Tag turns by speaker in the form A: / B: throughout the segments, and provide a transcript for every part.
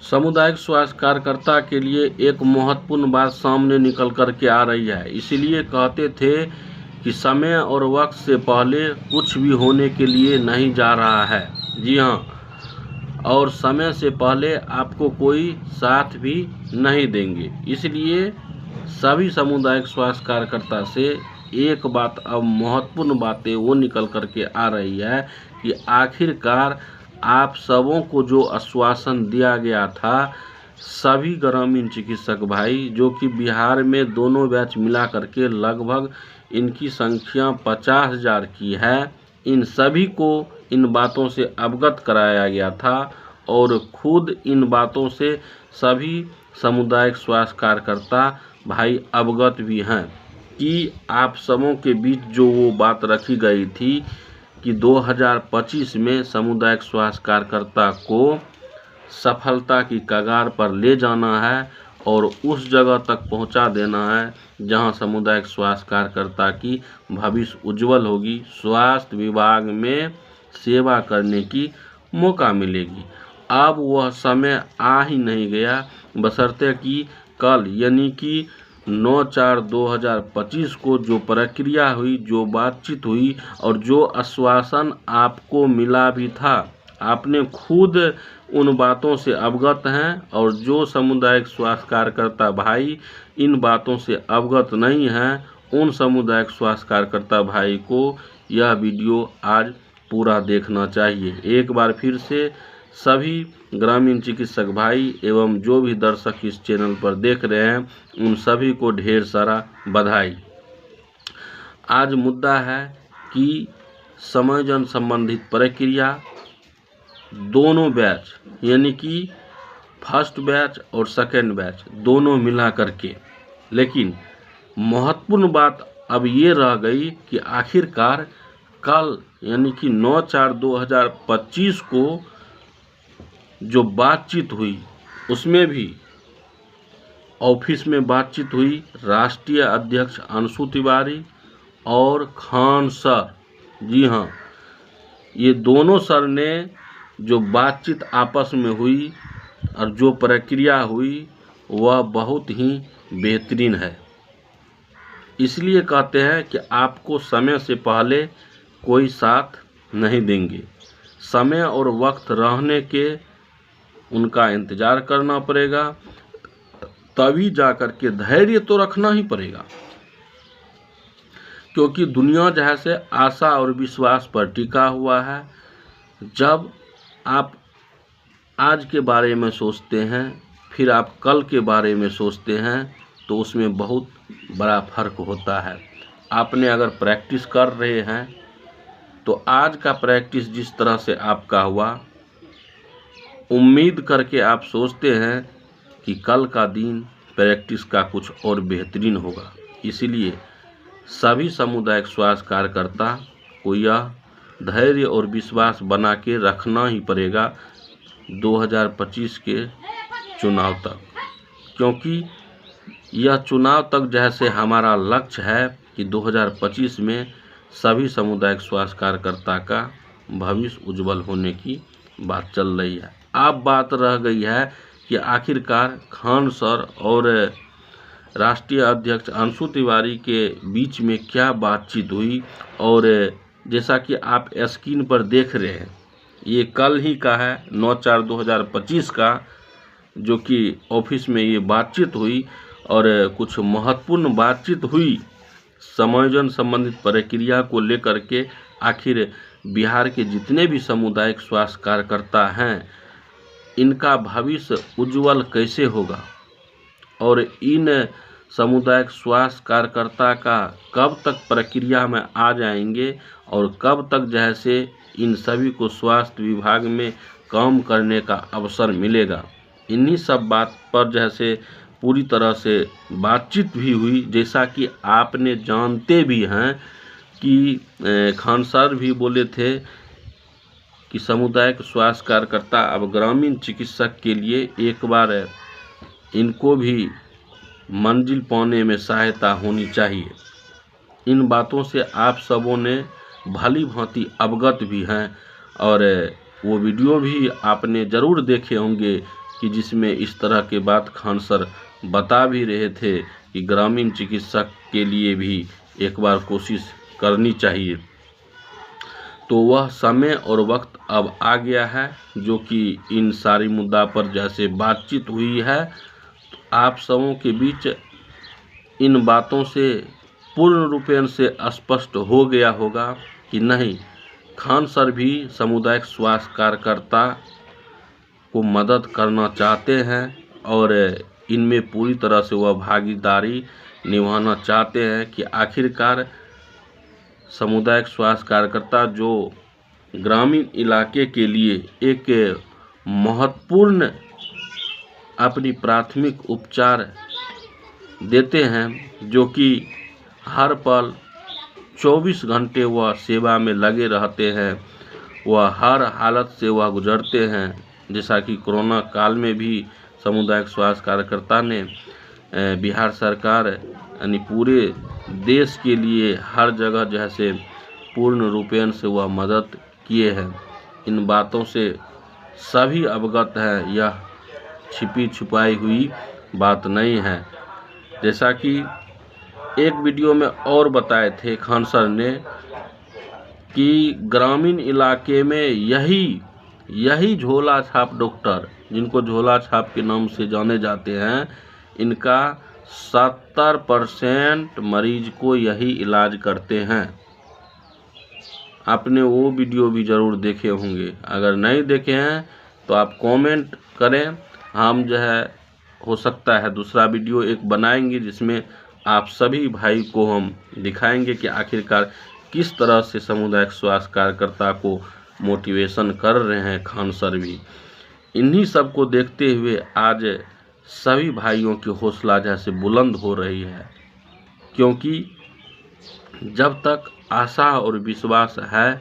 A: सामुदायिक स्वास्थ्य कार्यकर्ता के लिए एक महत्वपूर्ण बात सामने निकल कर के आ रही है। इसीलिए कहते थे कि समय और वक्त से पहले कुछ भी होने के लिए नहीं जा रहा है। जी हाँ, और समय से पहले आपको कोई साथ भी नहीं देंगे। इसलिए सभी सामुदायिक स्वास्थ्य कार्यकर्ता से एक बात, अब महत्वपूर्ण बातें वो निकल कर के आ रही है कि आखिरकार आप सबों को जो आश्वासन दिया गया था, सभी ग्रामीण चिकित्सक भाई, जो कि बिहार में दोनों बैच मिला करके लगभग इनकी संख्या 50,000 की है, इन सभी को इन बातों से अवगत कराया गया था और खुद इन बातों से सभी सामुदायिक स्वास्थ्य कार्यकर्ता भाई अवगत भी हैं कि आप सबों के बीच जो वो बात रखी गई थी कि 2025 में सामुदायिक स्वास्थ्य कार्यकर्ता को सफलता की कगार पर ले जाना है और उस जगह तक पहुंचा देना है जहां सामुदायिक स्वास्थ्य कार्यकर्ता की भविष्य उज्जवल होगी, स्वास्थ्य विभाग में सेवा करने की मौका मिलेगी। अब वह समय आ ही नहीं गया, बशर्ते कि कल यानी कि 9/4/2025 को जो प्रक्रिया हुई, जो बातचीत हुई और जो आश्वासन आपको मिला भी था, आपने खुद उन बातों से अवगत हैं। और जो सामुदायिक स्वास्थ्य कार्यकर्ता भाई इन बातों से अवगत नहीं हैं, उन सामुदायिक स्वास्थ्य कार्यकर्ता भाई को यह वीडियो आज पूरा देखना चाहिए। एक बार फिर से सभी ग्रामीण चिकित्सक भाई एवं जो भी दर्शक इस चैनल पर देख रहे हैं, उन सभी को ढेर सारा बधाई। आज मुद्दा है कि समायोजन संबंधित प्रक्रिया दोनों बैच यानी कि फर्स्ट बैच और सेकेंड बैच दोनों मिला करके, लेकिन महत्वपूर्ण बात अब ये रह गई कि आखिरकार कल यानी कि 9/4/2025 को जो बातचीत हुई, उसमें भी ऑफिस में बातचीत हुई राष्ट्रीय अध्यक्ष अंशु तिवारी और खान सर। जी हाँ, ये दोनों सर ने जो बातचीत आपस में हुई और जो प्रक्रिया हुई, वह बहुत ही बेहतरीन है। इसलिए कहते हैं कि आपको समय से पहले कोई साथ नहीं देंगे। समय और वक्त रहने के उनका इंतजार करना पड़ेगा, तभी जाकर के धैर्य तो रखना ही पड़ेगा, क्योंकि दुनिया जैसे आशा और विश्वास पर टिका हुआ है। जब आप आज के बारे में सोचते हैं, फिर आप कल के बारे में सोचते हैं, तो उसमें बहुत बड़ा फर्क होता है। आपने अगर प्रैक्टिस कर रहे हैं, तो आज का प्रैक्टिस जिस तरह से आपका हुआ, उम्मीद करके आप सोचते हैं कि कल का दिन प्रैक्टिस का कुछ और बेहतरीन होगा। इसीलिए सभी सामुदायिक स्वास्थ्य कार्यकर्ता को यह धैर्य और विश्वास बना के रखना ही पड़ेगा 2025 के चुनाव तक, क्योंकि यह चुनाव तक जैसे हमारा लक्ष्य है कि 2025 में सभी सामुदायिक स्वास्थ्य कार्यकर्ता का भविष्य उज्जवल होने की बात चल रही है। अब बात रह गई है कि आखिरकार खान सर और राष्ट्रीय अध्यक्ष अंशु तिवारी के बीच में क्या बातचीत हुई। और जैसा कि आप स्क्रीन पर देख रहे हैं, ये कल ही का है, 9/4/2025 का, जो कि ऑफिस में ये बातचीत हुई और कुछ महत्वपूर्ण बातचीत हुई समायोजन संबंधित प्रक्रिया को लेकर के। आखिर बिहार के जितने भी सामुदायिक स्वास्थ्य कार्यकर्ता हैं, इनका भविष्य उज्जवल कैसे होगा और इन सामुदायिक स्वास्थ्य कार्यकर्ता का कब तक प्रक्रिया में आ जाएंगे और कब तक जैसे इन सभी को स्वास्थ्य विभाग में काम करने का अवसर मिलेगा। इन्हीं सब बात पर जैसे पूरी तरह से बातचीत भी हुई। जैसा कि आपने जानते भी हैं कि खान सर भी बोले थे कि सामुदायिक स्वास्थ्य कार्यकर्ता अब ग्रामीण चिकित्सक के लिए एक बार इनको भी मंजिल पाने में सहायता होनी चाहिए। इन बातों से आप सबों ने भली भांति अवगत भी हैं और वो वीडियो भी आपने ज़रूर देखे होंगे कि जिसमें इस तरह के बात खान सर बता भी रहे थे कि ग्रामीण चिकित्सक के लिए भी एक बार कोशिश करनी चाहिए। तो वह समय और वक्त अब आ गया है जो कि इन सारी मुद्दा पर जैसे बातचीत हुई है, तो आप सबों के बीच इन बातों से पूर्ण रूपेण से स्पष्ट हो गया होगा कि नहीं, खान सर भी सामुदायिक स्वास्थ्य कार्यकर्ता को मदद करना चाहते हैं और इनमें पूरी तरह से वह भागीदारी निभाना चाहते हैं कि आखिरकार सामुदायिक स्वास्थ्य कार्यकर्ता जो ग्रामीण इलाके के लिए एक महत्वपूर्ण अपनी प्राथमिक उपचार देते हैं, जो कि हर पल 24 घंटे वह सेवा में लगे रहते हैं, वह हर हालत से वह गुजरते हैं। जैसा कि कोरोना काल में भी सामुदायिक स्वास्थ्य कार्यकर्ता ने बिहार सरकार यानी पूरे देश के लिए हर जगह जैसे पूर्ण रूपेण से वह मदद किए हैं। इन बातों से सभी अवगत हैं, यह छिपी छुपाई हुई बात नहीं है। जैसा कि एक वीडियो में और बताए थे खान सर ने कि ग्रामीण इलाके में यही झोला छाप डॉक्टर, जिनको झोला छाप के नाम से जाने जाते हैं, इनका 70% मरीज को यही इलाज करते हैं। आपने वो वीडियो भी ज़रूर देखे होंगे, अगर नहीं देखे हैं तो आप कमेंट करें, हम जो है हो सकता है दूसरा वीडियो एक बनाएंगे जिसमें आप सभी भाई को हम दिखाएंगे कि आखिरकार किस तरह से सामुदायिक स्वास्थ्य कार्यकर्ता को मोटिवेशन कर रहे हैं खान सर भी। इन्हीं सब को देखते हुए आज सभी भाइयों की हौसला जैसे बुलंद हो रही है, क्योंकि जब तक आशा और विश्वास है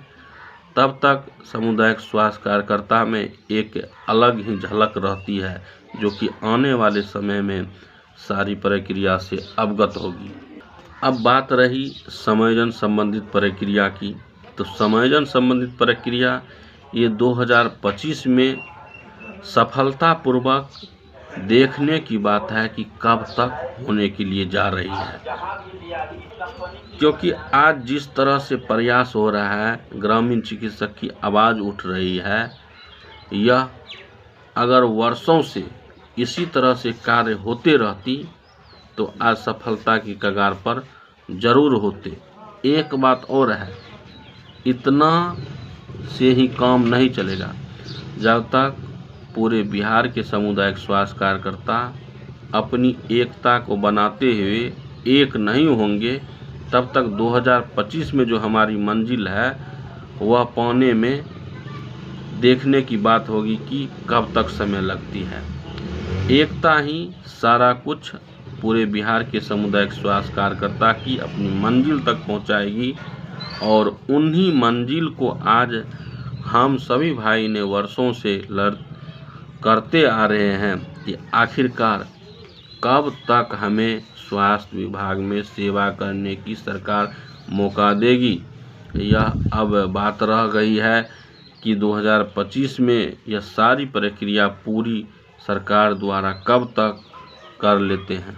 A: तब तक सामुदायिक स्वास्थ्य कार्यकर्ता में एक अलग ही झलक रहती है, जो कि आने वाले समय में सारी प्रक्रिया से अवगत होगी। अब बात रही समायोजन संबंधित प्रक्रिया की, तो समायोजन संबंधित प्रक्रिया ये 2025 में सफलतापूर्वक देखने की बात है कि कब तक होने के लिए जा रही है, क्योंकि आज जिस तरह से प्रयास हो रहा है, ग्रामीण चिकित्सक की आवाज़ उठ रही है, यह अगर वर्षों से इसी तरह से कार्य होते रहती तो आज सफलता की कगार पर जरूर होते। एक बात और है, इतना से ही काम नहीं चलेगा। जब तक पूरे बिहार के सामुदायिक स्वास्थ्य कार्यकर्ता अपनी एकता को बनाते हुए एक नहीं होंगे, तब तक 2025 में जो हमारी मंजिल है वह पाने में देखने की बात होगी कि कब तक समय लगती है। एकता ही सारा कुछ पूरे बिहार के सामुदायिक स्वास्थ्य कार्यकर्ता की अपनी मंजिल तक पहुंचाएगी, और उन्हीं मंजिल को आज हम सभी भाई ने वर्षों से करते आ रहे हैं कि आखिरकार कब तक हमें स्वास्थ्य विभाग में सेवा करने की सरकार मौका देगी। यह अब बात रह गई है कि 2025 में यह सारी प्रक्रिया पूरी सरकार द्वारा कब तक कर लेते हैं।